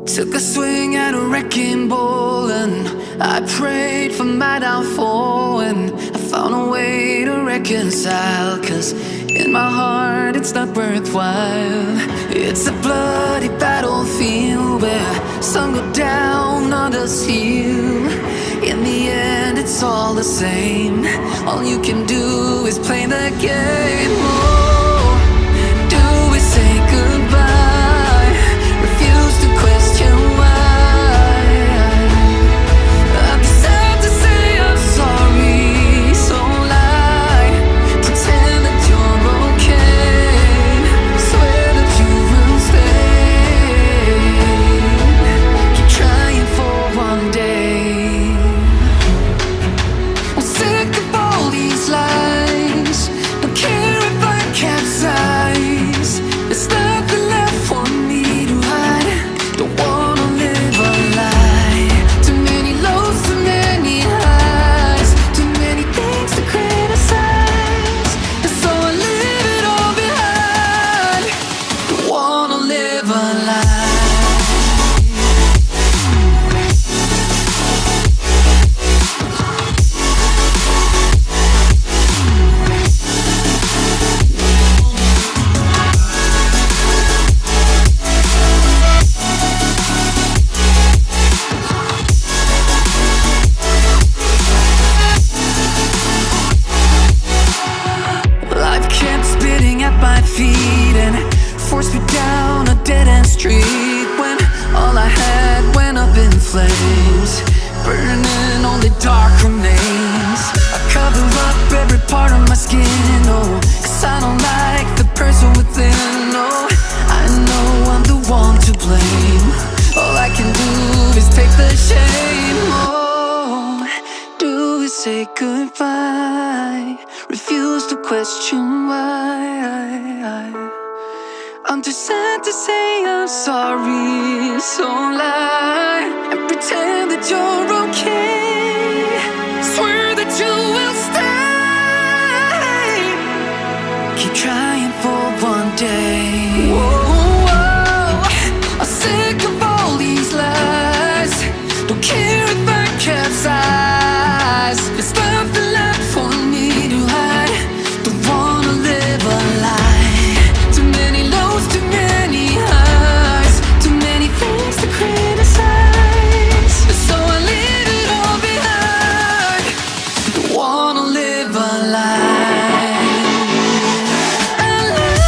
Took a swing at a wrecking ball and I prayed for my downfall, and I found a way to reconcile, 'cause in my heart it's not worthwhile. It's a bloody battlefield where some go down, others heal. In the end it's all the same. All you can do is play the game. Oh, do we say goodbye? Refuse to question why. I'm sad to say I'm sorry, so lie. Pretend that you're okay. Swear that you will stay. Keep trying for one day. I'm sick of all these lies. Don't care if I capsize. There's nothing left for me to hide. Don't wanna live a lie. Too many lows, too many highs. Too many things to criticize. And so I leave it all behind. Don't wanna live a lie. Life kept spitting at my feet and forced me down a dead-end street, when all I had went up in flames, burning only dark remains. I cover up every part of my skin, oh, 'cause I don't like the person within. Oh, I know I'm the one to blame. All I can do is take the shame. Oh, do we say goodbye? Refuse to question why. I'm too sad to say I'm sorry, so lie and pretend that you're okay. Swear that you will stay. Keep trying for one day. Whoa, I'm sick of all these lies. Don't care if I capsize. There's nothing left for me to hide. Don't wanna live a lie. Too many lows, too many highs. Too many things to criticize. So I leave it all behind. Don't wanna live a lie. A lie.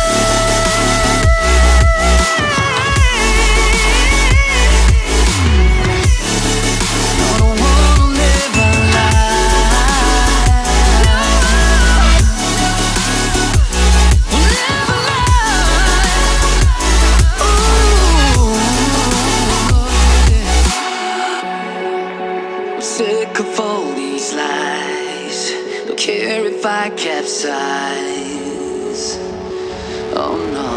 No, don't wanna live a lie. Live a lie. Ooh, I'm sick of all these lies. Don't care if I capsize. Oh no.